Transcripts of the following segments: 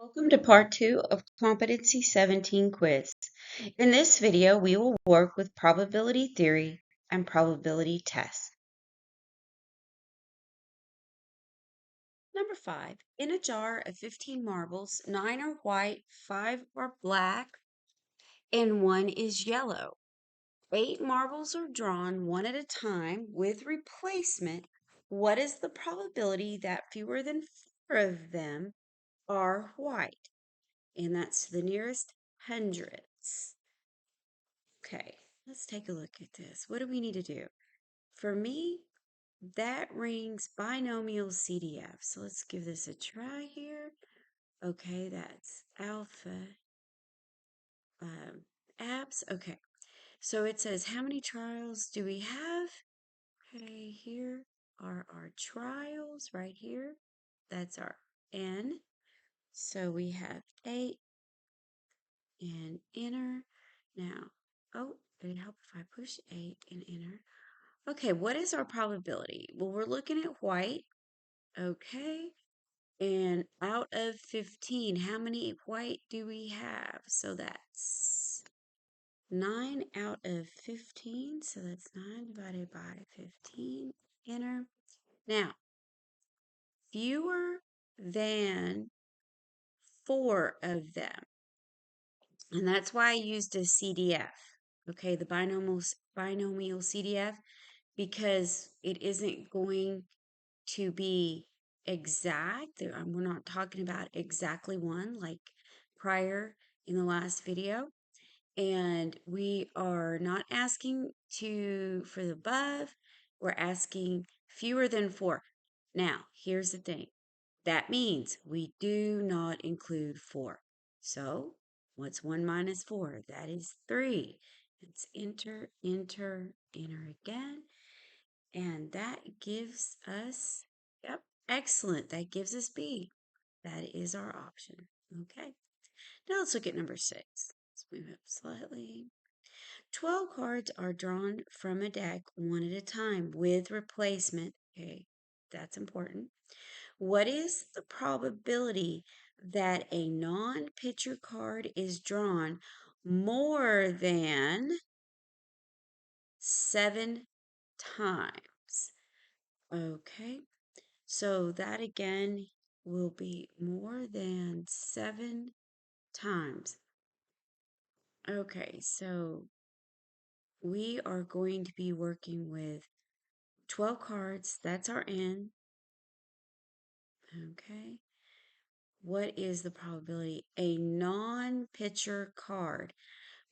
Welcome to part 2 of Competency 17 quiz. In this video, we will work with probability theory and probability tests. Number 5. In a jar of 15 marbles, 9 are white, 5 are black, and 1 is yellow. 8 marbles are drawn one at a time with replacement. What is the probability that fewer than 4 of them are white? And that's the nearest hundredths. Okay, let's take a look at this. What do we need to do? For me, that rings binomial CDF. So let's give this a try here. Okay, that's alpha apps. Okay, so it says how many trials do we have? Okay, here are our trials right here. That's our N. So we have 8 and enter. Now, oh, would it help if I push 8 and enter? Okay, what is our probability? Well, we're looking at white. Okay. And out of 15, how many white do we have? So that's 9 out of 15. So that's 9 divided by 15. Enter. Now, fewer than 4 of them. And that's why I used a CDF. Okay, the binomial CDF, because it isn't going to be exact. We're not talking about exactly one like prior in the last video. And we are not asking for the above. We're asking fewer than 4. Now, here's the thing. That means we do not include 4. So, what's 1 minus 4? That is 3. Let's enter, enter, enter again. And that gives us, yep, excellent. That gives us B. That is our option. Okay. Now let's look at number 6. Let's move up slightly. 12 cards are drawn from a deck one at a time with replacement. Okay, that's important. What is the probability that a non-pitcher card is drawn more than 7 times? Okay, so that again will be more than 7 times. Okay, so we are going to be working with 12 cards. That's our N. Okay. What is the probability? A non-pitcher card.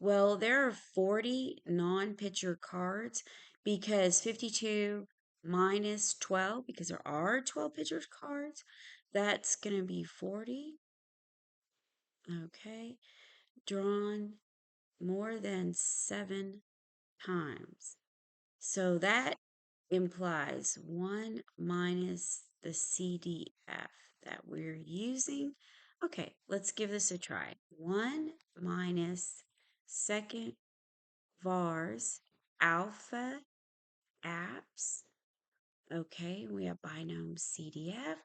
Well, there are 40 non-pitcher cards because 52 minus 12, because there are 12 pitcher cards, that's going to be 40. Okay. Drawn more than 7 times. So that implies 1 minus the CDF that we're using. Okay, let's give this a try. 1 minus second vars alpha apps. Okay, we have binnomcdf.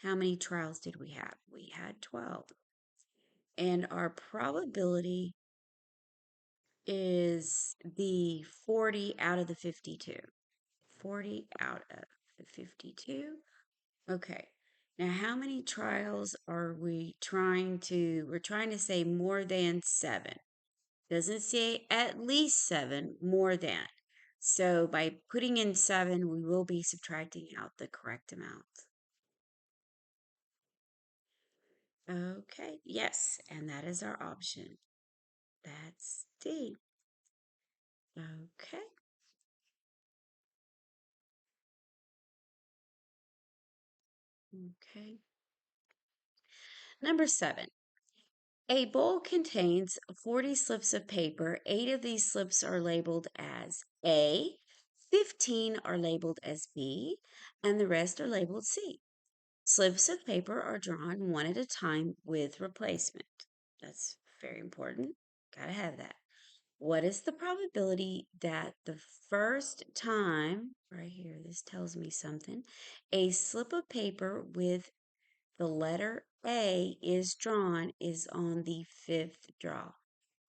How many trials did we have? We had 12. And our probability is the 40 out of the 52. 40 out of the 52. Okay. Now, how many trials are we trying to? We're trying to say more than 7. Doesn't say at least 7, more than. So by putting in 7, we will be subtracting out the correct amount. Okay, yes, and that is our option. That's D. Okay. Okay. Number 7. A bowl contains 40 slips of paper. 8 of these slips are labeled as A, 15 are labeled as B, and the rest are labeled C. Slips of paper are drawn one at a time with replacement. That's very important. Gotta have that. What is the probability that the first time, right here, this tells me something, a slip of paper with the letter A is drawn is on the 5th draw.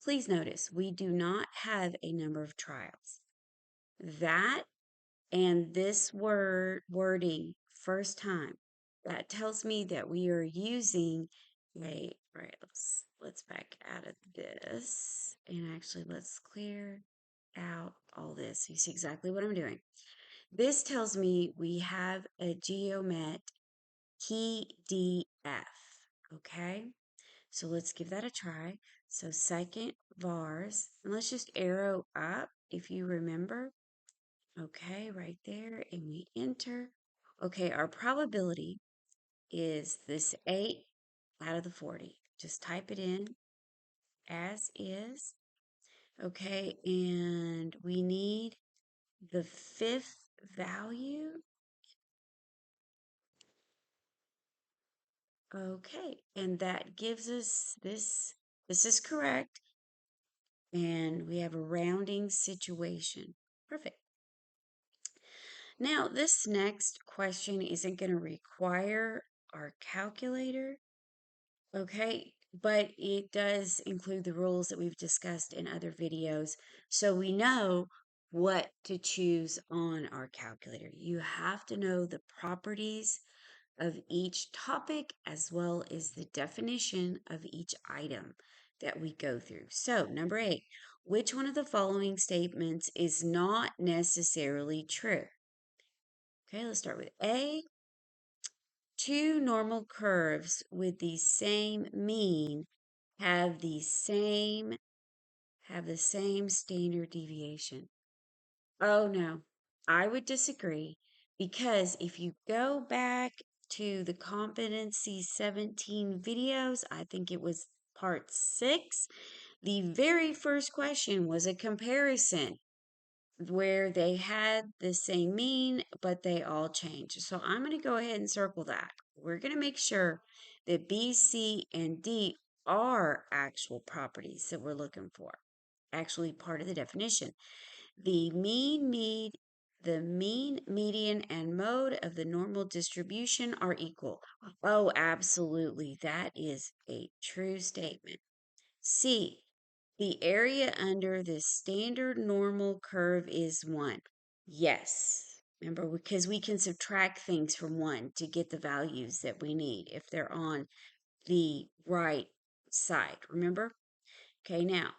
Please notice, we do not have a number of trials. That and this wording, first time, that tells me that we are using a, right, let's back out of this, and actually let's clear out all this. You see exactly what I'm doing. This tells me we have a geometcdf, okay? So let's give that a try. So second vars, and let's just arrow up if you remember. Okay, right there, and we enter. Okay, our probability is this 8 out of the 40. Just type it in as is. Okay, and we need the 5th value. Okay, and that gives us this. This is correct. And we have a rounding situation. Perfect. Now, this next question isn't going to require our calculator, okay? But it does include the rules that we've discussed in other videos, so we know what to choose on our calculator. You have to know the properties of each topic as well as the definition of each item that we go through. So, number 8, which one of the following statements is not necessarily true? Okay, let's start with A. Two normal curves with the same mean have the same standard deviation. Oh no, I would disagree, because if you go back to the Competency 17 videos, I think it was part 6, the very first question was a comparison where they had the same mean, but they all changed. So I'm going to go ahead and circle that. We're going to make sure that B, C, and D are actual properties that we're looking for, actually part of the definition. The mean, median, and mode of the normal distribution are equal. Oh, absolutely. That is a true statement. C, the area under the standard normal curve is 1. Yes. Remember, because we can subtract things from 1 to get the values that we need if they're on the right side. Remember? Okay, now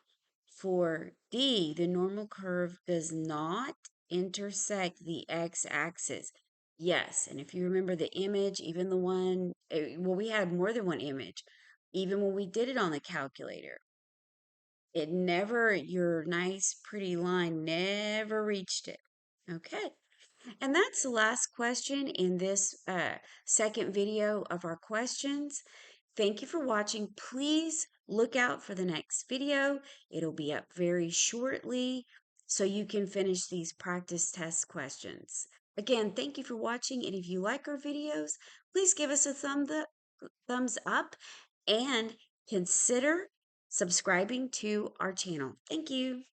for D, the normal curve does not intersect the x-axis. Yes, and if you remember the image, even the one, well, we had more than one image, even when we did it on the calculator. It never, your nice, pretty line never reached it. Okay. And that's the last question in this second video of our questions. Thank you for watching. Please look out for the next video. It'll be up very shortly so you can finish these practice test questions. Again, thank you for watching. And if you like our videos, please give us a thumbs up and consider subscribing to our channel. Thank you.